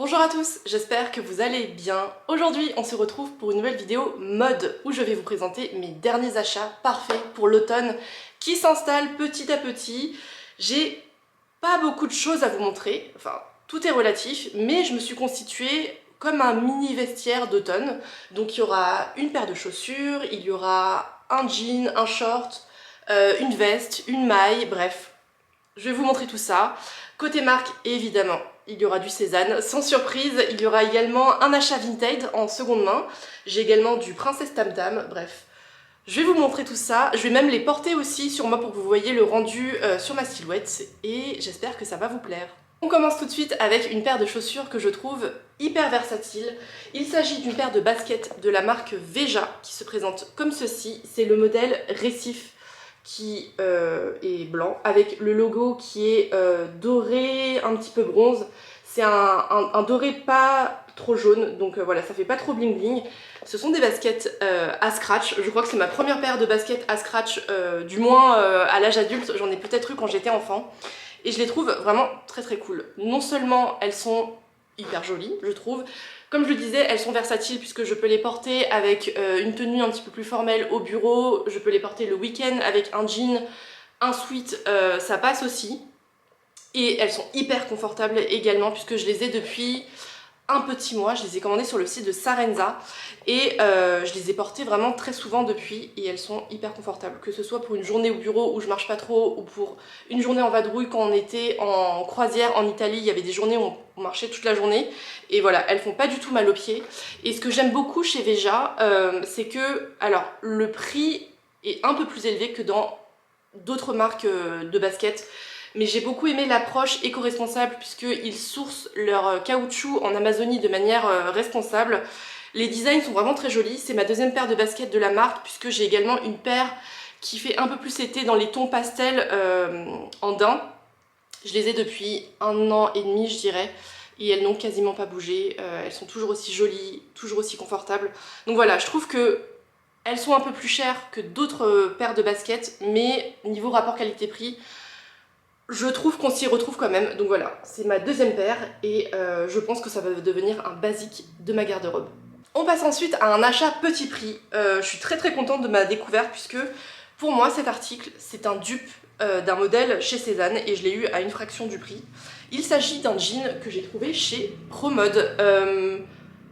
Bonjour à tous, j'espère que vous allez bien. Aujourd'hui, on se retrouve pour une nouvelle vidéo mode où je vais vous présenter mes derniers achats parfaits pour l'automne qui s'installe petit à petit. J'ai pas beaucoup de choses à vous montrer, enfin tout est relatif, mais je me suis constituée comme un mini vestiaire d'automne. Donc il y aura une paire de chaussures, il y aura un jean, un short, une veste, une maille, bref. Je vais vous montrer tout ça. Côté marque, évidemment, il y aura du Cézanne. Sans surprise, il y aura également un achat vintage en seconde main. J'ai également du Princesse Tam Tam, bref. Je vais vous montrer tout ça. Je vais même les porter aussi sur moi pour que vous voyez le rendu sur ma silhouette. Et j'espère que ça va vous plaire. On commence tout de suite avec une paire de chaussures que je trouve hyper versatile. Il s'agit d'une paire de baskets de la marque Veja qui se présente comme ceci. C'est le modèle Récif qui est blanc avec le logo qui est doré, un petit peu bronze. C'est un doré pas trop jaune, donc voilà, ça fait pas trop bling bling. Ce sont des baskets à scratch. Je crois que c'est ma première paire de baskets à scratch, du moins à l'âge adulte. J'en ai peut-être eu quand j'étais enfant. Et je les trouve vraiment très très cool. Non seulement elles sont hyper jolies, je trouve. Comme je le disais, elles sont versatiles puisque je peux les porter avec une tenue un petit peu plus formelle au bureau. Je peux les porter le week-end avec un jean, un sweat, ça passe aussi. Et elles sont hyper confortables également puisque je les ai depuis un petit mois. Je les ai commandées sur le site de Sarenza et je les ai portées vraiment très souvent depuis et elles sont hyper confortables. Que ce soit pour une journée au bureau où je marche pas trop ou pour une journée en vadrouille quand on était en croisière en Italie, il y avait des journées où on marchait toute la journée et voilà, elles font pas du tout mal aux pieds. Et ce que j'aime beaucoup chez Veja, c'est que alors le prix est un peu plus élevé que dans d'autres marques de baskets. Mais j'ai beaucoup aimé l'approche éco-responsable puisqu'ils sourcent leur caoutchouc en Amazonie de manière responsable. Les designs sont vraiment très jolis. C'est ma deuxième paire de baskets de la marque puisque j'ai également une paire qui fait un peu plus été dans les tons pastels en daim. Je les ai depuis 1 an et demi, je dirais. Et elles n'ont quasiment pas bougé. Elles sont toujours aussi jolies, toujours aussi confortables. Donc voilà, je trouve que elles sont un peu plus chères que d'autres paires de baskets, mais niveau rapport qualité-prix, je trouve qu'on s'y retrouve quand même. Donc voilà, c'est ma deuxième paire et je pense que ça va devenir un basique de ma garde-robe. On passe ensuite à un achat petit prix. Je suis très très contente de ma découverte puisque pour moi cet article c'est un dupe d'un modèle chez Cézanne et je l'ai eu à une fraction du prix. Il s'agit d'un jean que j'ai trouvé chez Promode.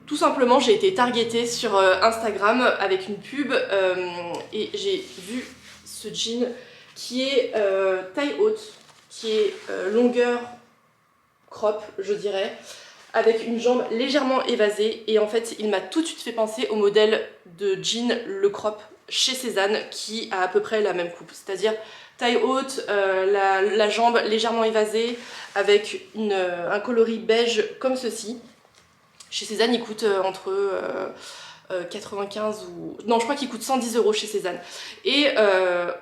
Tout simplement, j'ai été targetée sur Instagram avec une pub et j'ai vu ce jean qui est taille haute, qui est longueur crop, je dirais, avec une jambe légèrement évasée. Et en fait, il m'a tout de suite fait penser au modèle de jean le crop chez Cézanne qui a à peu près la même coupe. C'est-à-dire taille haute, la jambe légèrement évasée, avec un coloris beige comme ceci. Chez Cézanne, il coûte entre 95 ou... Non, je crois qu'il coûte 110 € chez Cézanne. Et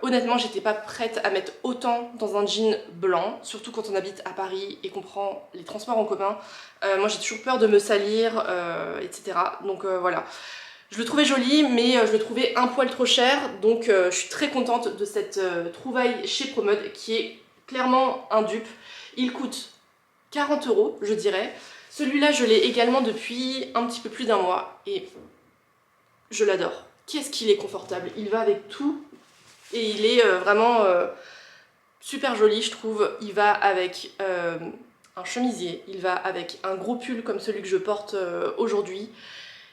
honnêtement, j'étais pas prête à mettre autant dans un jean blanc, surtout quand on habite à Paris et qu'on prend les transports en commun. Moi, j'ai toujours peur de me salir, etc. Donc voilà. Je le trouvais joli, mais je le trouvais un poil trop cher. Donc je suis très contente de cette trouvaille chez Promode, qui est clairement un dupe. Il coûte 40 €, je dirais. Celui-là, je l'ai également depuis un petit peu plus d'un mois et je l'adore. Qu'est-ce qu'il est confortable. Il va avec tout et il est vraiment super joli, je trouve. Il va avec un chemisier, il va avec un gros pull comme celui que je porte aujourd'hui.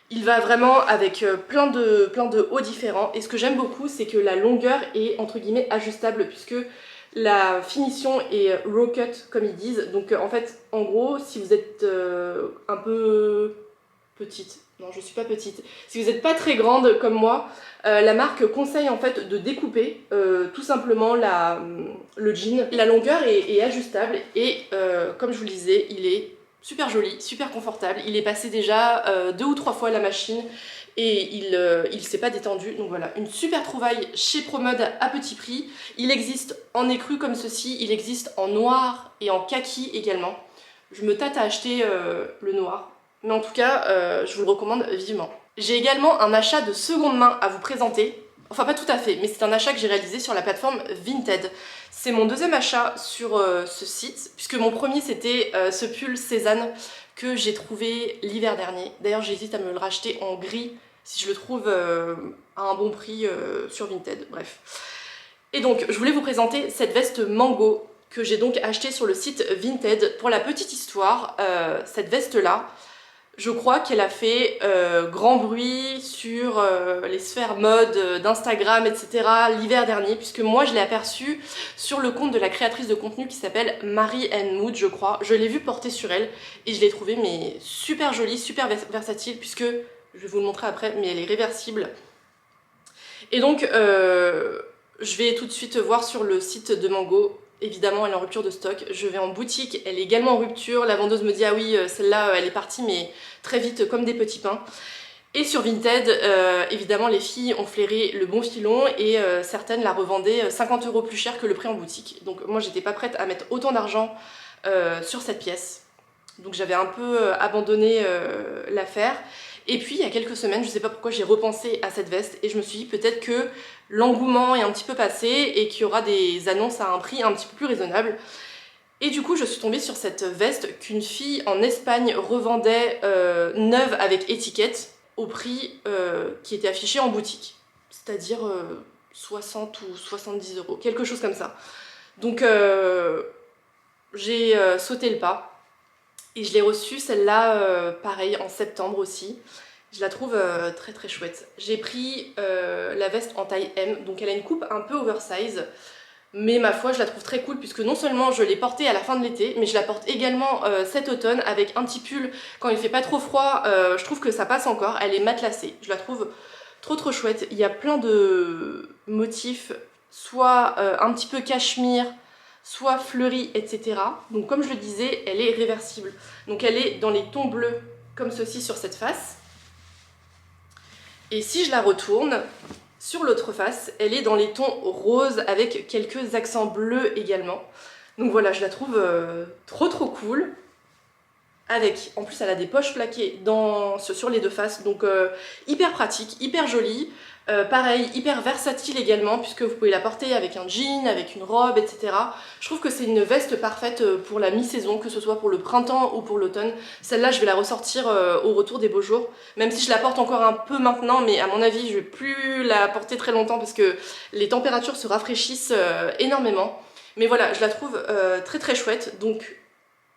Il va vraiment avec plein de hauts différents. Et ce que j'aime beaucoup, c'est que la longueur est entre guillemets ajustable puisque la finition est raw cut comme ils disent. Donc en fait, en gros, si vous êtes un peu petite, non je suis pas petite, si vous n'êtes pas très grande comme moi, la marque conseille en fait de découper tout simplement le jean. La longueur est ajustable et comme je vous le disais, il est super joli, super confortable. Il est passé déjà 2 ou 3 fois la machine et il s'est pas détendu. Donc voilà, une super trouvaille chez Promode à petit prix. Il existe en écru comme ceci, il existe en noir et en kaki également. Je me tâte à acheter le noir, mais en tout cas, je vous le recommande vivement. J'ai également un achat de seconde main à vous présenter. Enfin pas tout à fait, mais c'est un achat que j'ai réalisé sur la plateforme Vinted. C'est mon deuxième achat sur ce site, puisque mon premier c'était ce pull Cézanne que j'ai trouvé l'hiver dernier. D'ailleurs j'hésite à me le racheter en gris si je le trouve à un bon prix sur Vinted, bref. Et donc je voulais vous présenter cette veste Mango que j'ai donc achetée sur le site Vinted. Pour la petite histoire, cette veste là, je crois qu'elle a fait grand bruit sur les sphères mode d'Instagram, etc. l'hiver dernier, puisque moi je l'ai aperçue sur le compte de la créatrice de contenu qui s'appelle Marie & Mood, je crois. Je l'ai vue porter sur elle et je l'ai trouvée mais super jolie, super versatile, puisque, je vais vous le montrer après, mais elle est réversible. Et donc, je vais tout de suite voir sur le site de Mango. Évidemment, elle est en rupture de stock. Je vais en boutique, elle est également en rupture. La vendeuse me dit, ah oui, celle-là, elle est partie, mais très vite, comme des petits pains. Et sur Vinted, évidemment, les filles ont flairé le bon filon et certaines la revendaient 50 € plus cher que le prix en boutique. Donc moi, j'étais pas prête à mettre autant d'argent sur cette pièce. Donc j'avais un peu abandonné l'affaire. Et puis il y a quelques semaines, je sais pas pourquoi, j'ai repensé à cette veste et je me suis dit peut-être que l'engouement est un petit peu passé et qu'il y aura des annonces à un prix un petit peu plus raisonnable. Et du coup je suis tombée sur cette veste qu'une fille en Espagne revendait neuve avec étiquette au prix qui était affiché en boutique. C'est-à-dire 60 ou 70 €, quelque chose comme ça. Donc j'ai sauté le pas. Et je l'ai reçue, celle-là, pareil, en septembre aussi. Je la trouve très très chouette. J'ai pris la veste en taille M, donc elle a une coupe un peu oversize. Mais ma foi, je la trouve très cool puisque non seulement je l'ai portée à la fin de l'été, mais je la porte également cet automne avec un petit pull. Quand il fait pas trop froid, je trouve que ça passe encore. Elle est matelassée. Je la trouve trop trop chouette. Il y a plein de motifs, soit un petit peu cachemire, soit fleurie, etc. Donc comme je le disais, elle est réversible. Donc elle est dans les tons bleus, comme ceci sur cette face. Et si je la retourne, sur l'autre face, elle est dans les tons roses avec quelques accents bleus également. Donc voilà, je la trouve trop trop cool. Avec, en plus elle a des poches plaquées sur les deux faces, donc hyper pratique, hyper jolie. Pareil, hyper versatile également, puisque vous pouvez la porter avec un jean, avec une robe, etc. Je trouve que c'est une veste parfaite pour la mi-saison, que ce soit pour le printemps ou pour l'automne. Celle-là, je vais la ressortir au retour des beaux jours, même si je la porte encore un peu maintenant, mais à mon avis, je vais plus la porter très longtemps parce que les températures se rafraîchissent énormément. Mais voilà, je la trouve très très chouette, donc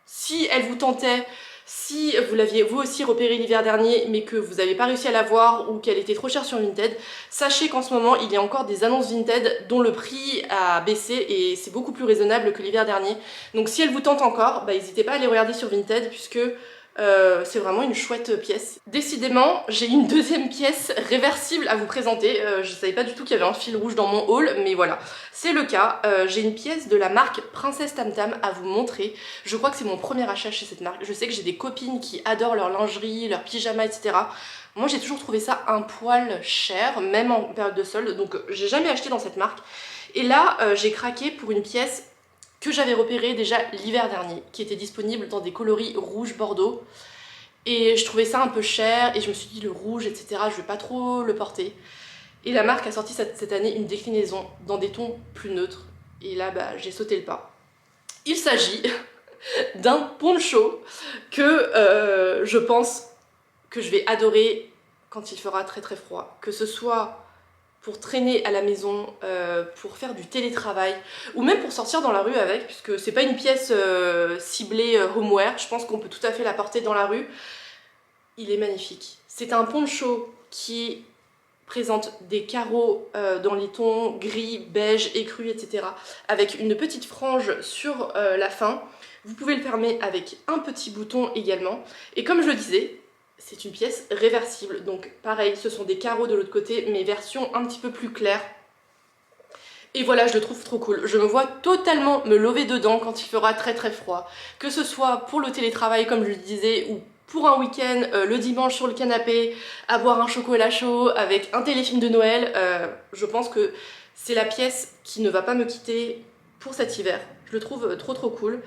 si elle vous tentait, si vous l'aviez vous aussi repéré l'hiver dernier mais que vous n'avez pas réussi à la voir ou qu'elle était trop chère sur Vinted, sachez qu'en ce moment il y a encore des annonces Vinted dont le prix a baissé et c'est beaucoup plus raisonnable que l'hiver dernier. Donc si elle vous tente encore, n'hésitez pas à aller regarder sur Vinted puisque c'est vraiment une chouette pièce. Décidément, j'ai une deuxième pièce réversible à vous présenter. Je savais pas du tout qu'il y avait un fil rouge dans mon haul, mais voilà, c'est le cas. J'ai une pièce de la marque Princesse Tam Tam à vous montrer. Je crois que c'est mon premier achat chez cette marque. Je sais que j'ai des copines qui adorent leur lingerie, leur pyjama, etc. Moi, j'ai toujours trouvé ça un poil cher, même en période de solde, donc j'ai jamais acheté dans cette marque. Et là, j'ai craqué pour une pièce que j'avais repéré déjà l'hiver dernier, qui était disponible dans des coloris rouge bordeaux. Et je trouvais ça un peu cher, et je me suis dit le rouge, etc., je vais pas trop le porter. Et la marque a sorti cette année une déclinaison dans des tons plus neutres. Et là, j'ai sauté le pas. Il s'agit d'un poncho que je pense que je vais adorer quand il fera très très froid. Que ce soit pour traîner à la maison, pour faire du télétravail, ou même pour sortir dans la rue avec, puisque c'est pas une pièce ciblée homeware, je pense qu'on peut tout à fait la porter dans la rue. Il est magnifique. C'est un poncho qui présente des carreaux dans les tons gris, beige, écru, etc. avec une petite frange sur la fin. Vous pouvez le fermer avec un petit bouton également. Et comme je le disais, c'est une pièce réversible, donc pareil, ce sont des carreaux de l'autre côté, mais version un petit peu plus claire. Et voilà, je le trouve trop cool. Je me vois totalement me lever dedans quand il fera très très froid. Que ce soit pour le télétravail, comme je le disais, ou pour un week-end, le dimanche sur le canapé, à boire un chocolat chaud avec un téléfilm de Noël. Je pense que c'est la pièce qui ne va pas me quitter pour cet hiver. Je le trouve trop trop cool.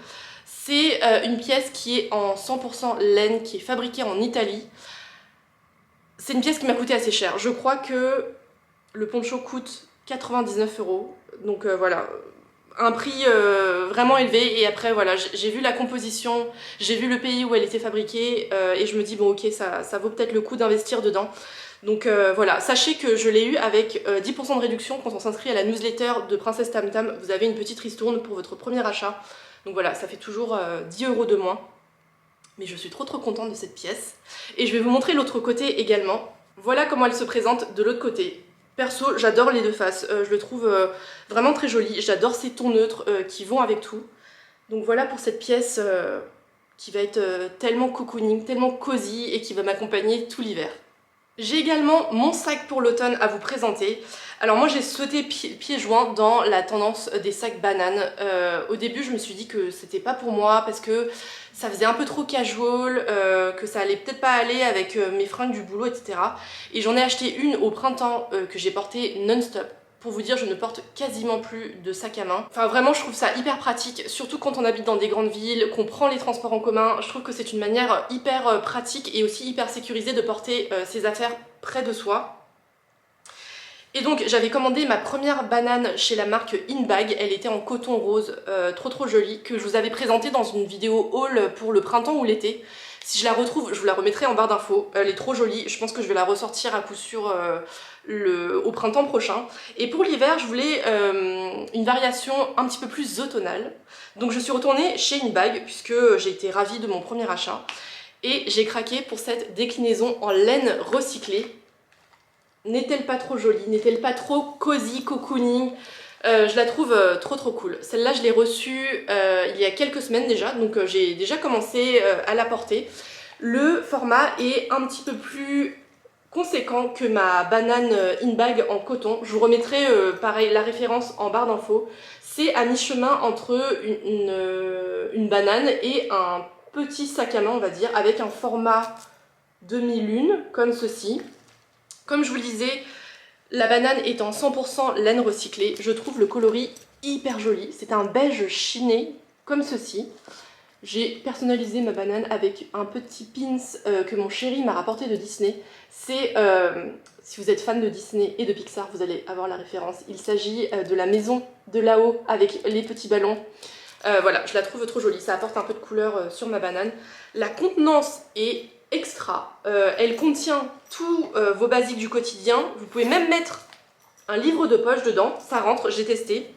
C'est une pièce qui est en 100% laine, qui est fabriquée en Italie. C'est une pièce qui m'a coûté assez cher. Je crois que le poncho coûte 99 €. Donc voilà, un prix vraiment élevé. Et après voilà, j'ai vu la composition, j'ai vu le pays où elle était fabriquée et je me dis bon ok, ça vaut peut-être le coup d'investir dedans. Donc voilà, sachez que je l'ai eu avec 10% de réduction quand on s'inscrit à la newsletter de Princesse Tam Tam. Vous avez une petite ristourne pour votre premier achat. Donc voilà, ça fait toujours 10 € de moins. Mais je suis trop contente de cette pièce. Et je vais vous montrer l'autre côté également. Voilà comment elle se présente de l'autre côté. Perso, j'adore les deux faces. Je le trouve vraiment très joli. J'adore ces tons neutres qui vont avec tout. Donc voilà pour cette pièce qui va être tellement cocooning, tellement cosy et qui va m'accompagner tout l'hiver. J'ai également mon sac pour l'automne à vous présenter. Alors moi j'ai sauté pieds joints dans la tendance des sacs bananes. Au début je me suis dit que c'était pas pour moi parce que ça faisait un peu trop casual, que ça allait peut-être pas aller avec mes fringues du boulot, etc. Et j'en ai acheté une au printemps que j'ai portée non-stop. Pour vous dire, je ne porte quasiment plus de sac à main. Enfin vraiment, je trouve ça hyper pratique, surtout quand on habite dans des grandes villes, qu'on prend les transports en commun. Je trouve que c'est une manière hyper pratique et aussi hyper sécurisée de porter ses affaires près de soi. Et donc j'avais commandé ma première banane chez la marque Inbag, elle était en coton rose, trop jolie, que je vous avais présentée dans une vidéo haul pour le printemps ou l'été. Si je la retrouve, je vous la remettrai en barre d'infos, elle est trop jolie, je pense que je vais la ressortir à coup sûr au printemps prochain. Et pour l'hiver, je voulais une variation un petit peu plus automnale. Donc je suis retournée chez Inbag, puisque j'ai été ravie de mon premier achat. Et j'ai craqué pour cette déclinaison en laine recyclée. N'est-elle pas trop jolie? N'est-elle pas trop cosy, cocooning? Je la trouve trop cool. Celle-là, je l'ai reçue il y a quelques semaines déjà, donc j'ai déjà commencé à la porter. Le format est un petit peu plus conséquent que ma banane Inbag en coton. Je vous remettrai pareil la référence en barre d'infos. C'est à mi-chemin entre une banane et un petit sac à main, on va dire, avec un format demi-lune comme ceci. Comme je vous le disais, la banane est en 100% laine recyclée. Je trouve le coloris hyper joli. C'est un beige chiné comme ceci. J'ai personnalisé ma banane avec un petit pins que mon chéri m'a rapporté de Disney. C'est, si vous êtes fan de Disney et de Pixar, vous allez avoir la référence. Il s'agit de la maison de là-haut avec les petits ballons. Voilà, je la trouve trop jolie. Ça apporte un peu de couleur sur ma banane. La contenance est extra. Elle contient tous vos basiques du quotidien. Vous pouvez même mettre un livre de poche dedans. Ça rentre, j'ai testé.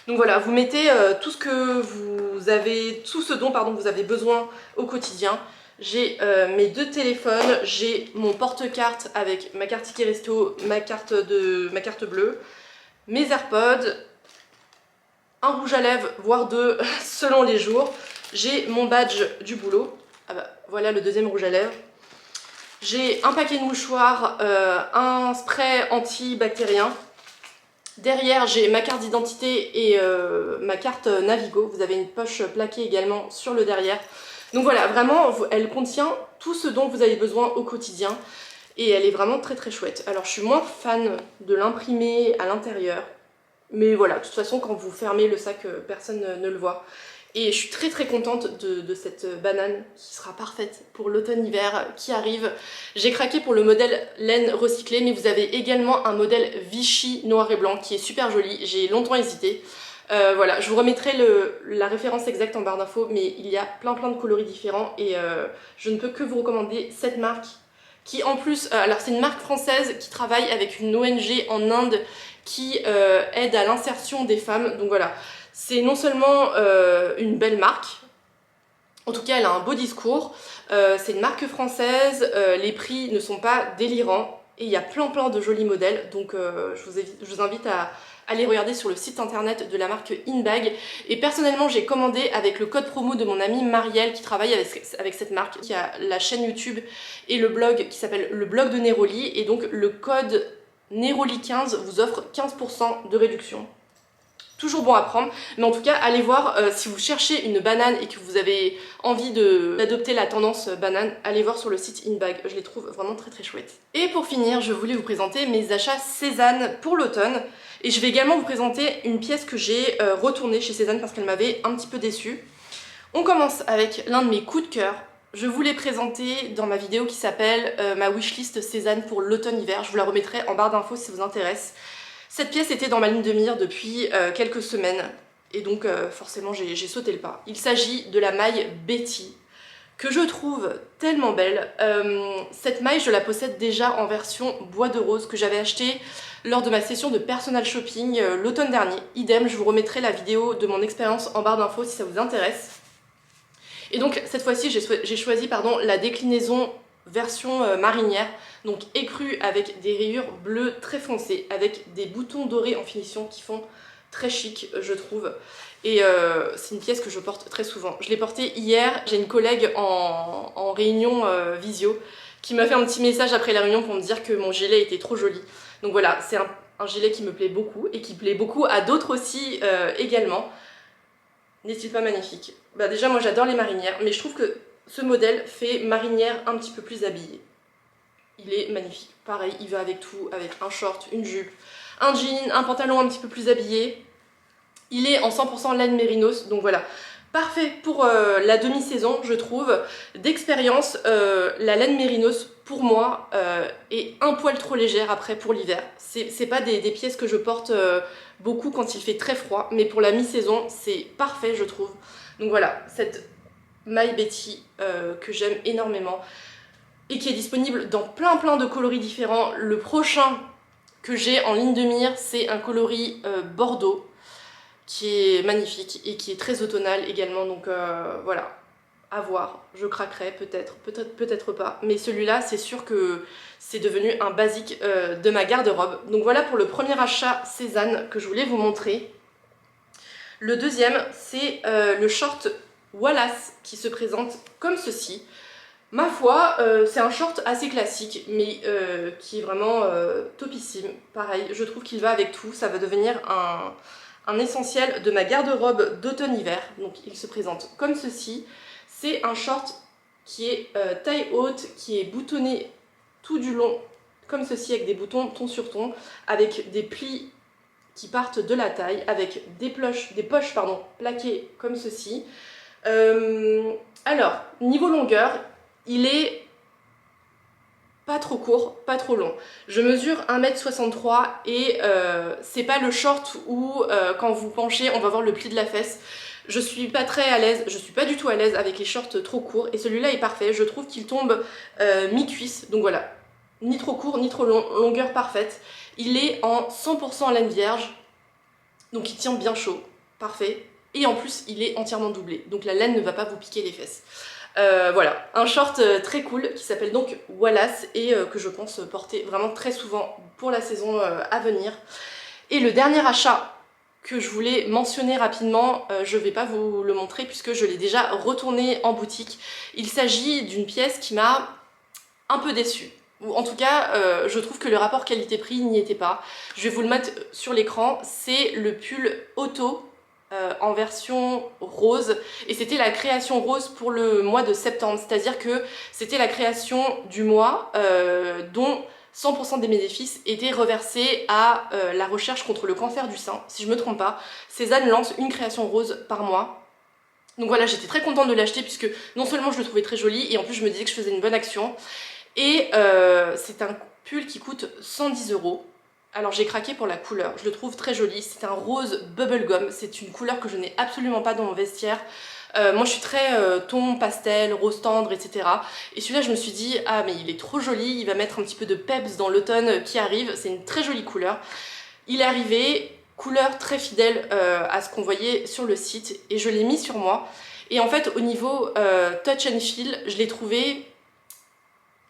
Donc voilà, vous mettez tout ce que vous avez, tout ce dont vous avez besoin au quotidien. J'ai mes deux téléphones, j'ai mon porte-carte avec ma carte ticket resto, ma carte bleue, mes AirPods, un rouge à lèvres, voire deux selon les jours. J'ai mon badge du boulot. Ah bah, voilà le deuxième rouge à lèvres. J'ai un paquet de mouchoirs, un spray antibactérien. Derrière, j'ai ma carte d'identité et ma carte Navigo. Vous avez une poche plaquée également sur le derrière. Donc voilà, vraiment, elle contient tout ce dont vous avez besoin au quotidien. Et elle est vraiment très chouette. Alors, je suis moins fan de l'imprimer à l'intérieur. Mais voilà, de toute façon, quand vous fermez le sac, personne ne le voit. Et je suis très contente de cette banane qui sera parfaite pour l'automne-hiver qui arrive. J'ai craqué pour le modèle laine recyclée, mais vous avez également un modèle Vichy noir et blanc qui est super joli. J'ai longtemps hésité. Voilà, je vous remettrai la référence exacte en barre d'infos, mais il y a plein de coloris différents et je ne peux que vous recommander cette marque qui en plus, alors c'est une marque française qui travaille avec une ONG en Inde qui aide à l'insertion des femmes. Donc voilà, c'est non seulement une belle marque, en tout cas elle a un beau discours, c'est une marque française, les prix ne sont pas délirants et il y a plein de jolis modèles, donc je vous invite à aller regarder sur le site internet de la marque Inbag. Et personnellement j'ai commandé avec le code promo de mon amie Marielle qui travaille avec cette marque, qui a la chaîne YouTube et le blog qui s'appelle le blog de Neroli, et donc le code Neroli15 vous offre 15% de réduction. Toujours bon à prendre, mais en tout cas allez voir si vous cherchez une banane et que vous avez envie d'adopter la tendance banane, allez voir sur le site Inbag, je les trouve vraiment très chouettes. Et pour finir, je voulais vous présenter mes achats Cézanne pour l'automne, et je vais également vous présenter une pièce que j'ai retournée chez Cézanne parce qu'elle m'avait un petit peu déçue. On commence avec l'un de mes coups de cœur. Je vous l'ai présenté dans ma vidéo qui s'appelle ma wishlist Cézanne pour l'automne-hiver, je vous la remettrai en barre d'infos si ça vous intéresse. Cette pièce était dans ma ligne de mire depuis quelques semaines et donc forcément j'ai sauté le pas. Il s'agit de la maille Betty que je trouve tellement belle. Cette maille je la possède déjà en version bois de rose que j'avais achetée lors de ma session de personal shopping l'automne dernier. Idem, je vous remettrai la vidéo de mon expérience en barre d'infos si ça vous intéresse. Et donc cette fois-ci j'ai choisi la déclinaison version marinière, donc écrue avec des rayures bleues très foncées, avec des boutons dorés en finition qui font très chic je trouve. Et c'est une pièce que je porte très souvent. Je l'ai portée hier, j'ai une collègue en réunion visio qui m'a fait un petit message après la réunion pour me dire que mon gilet était trop joli. Donc voilà, c'est un gilet qui me plaît beaucoup et qui plaît beaucoup à d'autres aussi également. N'est-il pas magnifique? Bah déjà moi j'adore les marinières, mais je trouve que ce modèle fait marinière un petit peu plus habillée. Il est magnifique. Pareil, il va avec tout, avec un short, une jupe, un jean, un pantalon un petit peu plus habillé. Il est en 100% laine mérinos, donc voilà. Parfait pour la demi-saison, je trouve. D'expérience, la laine mérinos, pour moi, est un poil trop légère après pour l'hiver. C'est pas des pièces que je porte beaucoup quand il fait très froid, mais pour la mi-saison, c'est parfait, je trouve. Donc voilà, cette maille Betty que j'aime énormément et qui est disponible dans plein de coloris différents. Le prochain que j'ai en ligne de mire, c'est un coloris bordeaux qui est magnifique et qui est très automnal également, donc voilà, à voir, je craquerai peut-être pas, mais celui-là c'est sûr que c'est devenu un basique de ma garde-robe. Donc voilà pour le premier achat Cézanne que je voulais vous montrer. Le deuxième c'est le short Wallace qui se présente comme ceci. Ma foi, c'est un short assez classique, mais qui est vraiment topissime. Pareil, je trouve qu'il va avec tout, ça va devenir un essentiel de ma garde-robe d'automne-hiver. Donc il se présente comme ceci. C'est un short qui est taille haute, qui est boutonné tout du long, comme ceci, avec des boutons ton sur ton, avec des plis qui partent de la taille, avec des poches plaquées comme ceci. Alors, niveau longueur, il est pas trop court, pas trop long. Je mesure 1m63 et c'est pas le short où quand vous penchez on va voir le pli de la fesse. Je suis pas très à l'aise, je suis pas du tout à l'aise avec les shorts trop courts et celui-là est parfait. Je trouve qu'il tombe mi-cuisse, donc voilà, ni trop court ni trop long, longueur parfaite. Il est en 100% laine vierge, donc il tient bien chaud, parfait. Et en plus il est entièrement doublé, donc la laine ne va pas vous piquer les fesses. Voilà, un short très cool qui s'appelle donc Wallace et que je pense porter vraiment très souvent pour la saison à venir. Et le dernier achat que je voulais mentionner rapidement, je vais pas vous le montrer puisque je l'ai déjà retourné en boutique. Il s'agit d'une pièce qui m'a un peu déçue. Ou en tout cas, je trouve que le rapport qualité-prix n'y était pas. Je vais vous le mettre sur l'écran, c'est le pull Auto en version rose et c'était la création rose pour le mois de septembre, c'est-à-dire que c'était la création du mois dont 100% des bénéfices étaient reversés à la recherche contre le cancer du sein, si je me trompe pas. Cézanne lance une création rose par mois. Donc voilà, j'étais très contente de l'acheter puisque non seulement je le trouvais très joli et en plus je me disais que je faisais une bonne action. Et c'est un pull qui coûte 110 €. Alors j'ai craqué pour la couleur, je le trouve très joli, c'est un rose bubblegum, c'est une couleur que je n'ai absolument pas dans mon vestiaire. Moi je suis très ton, pastel, rose tendre, etc. Et celui-là je me suis dit, ah mais il est trop joli, il va mettre un petit peu de peps dans l'automne qui arrive, c'est une très jolie couleur. Il est arrivé, couleur très fidèle à ce qu'on voyait sur le site, et je l'ai mis sur moi. Et en fait au niveau touch and feel, je l'ai trouvé...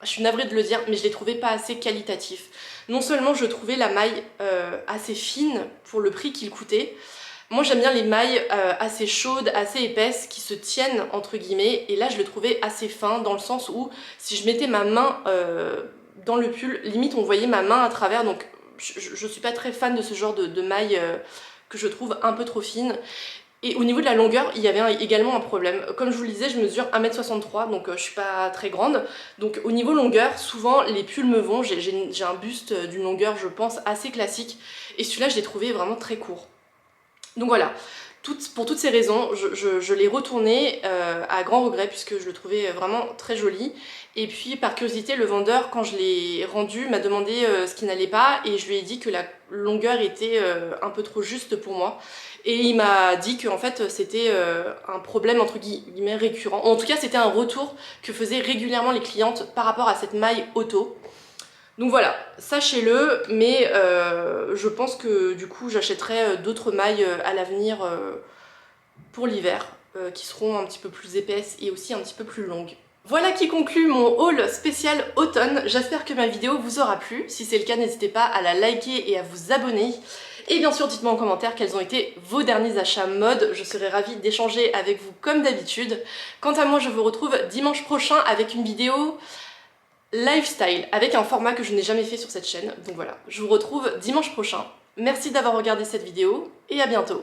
Je suis navrée de le dire, mais je l'ai trouvé pas assez qualitatif. Non seulement je trouvais la maille assez fine pour le prix qu'il coûtait, moi j'aime bien les mailles assez chaudes, assez épaisses, qui se tiennent entre guillemets, et là je le trouvais assez fin dans le sens où si je mettais ma main dans le pull, limite on voyait ma main à travers, donc je suis pas très fan de ce genre de maille que je trouve un peu trop fine. Et au niveau de la longueur, il y avait également un problème. Comme je vous le disais, je mesure 1m63, donc je suis pas très grande. Donc au niveau longueur, souvent les pulls me vont. J'ai un buste d'une longueur, je pense, assez classique. Et celui-là, je l'ai trouvé vraiment très court. Donc voilà. pour toutes ces raisons, je l'ai retourné à grand regret puisque je le trouvais vraiment très joli. Et puis par curiosité, le vendeur, quand je l'ai rendu, m'a demandé ce qui n'allait pas et je lui ai dit que la longueur était un peu trop juste pour moi. Et il m'a dit que en fait c'était un problème entre guillemets récurrent. En tout cas, c'était un retour que faisaient régulièrement les clientes par rapport à cette maille auto. Donc voilà, sachez-le, mais je pense que du coup j'achèterai d'autres mailles à l'avenir pour l'hiver, qui seront un petit peu plus épaisses et aussi un petit peu plus longues. Voilà qui conclut mon haul spécial automne. J'espère que ma vidéo vous aura plu. Si c'est le cas, n'hésitez pas à la liker et à vous abonner. Et bien sûr, dites-moi en commentaire quels ont été vos derniers achats mode. Je serai ravie d'échanger avec vous comme d'habitude. Quant à moi, je vous retrouve dimanche prochain avec une vidéo lifestyle, avec un format que je n'ai jamais fait sur cette chaîne. Donc voilà, je vous retrouve dimanche prochain. Merci d'avoir regardé cette vidéo et à bientôt.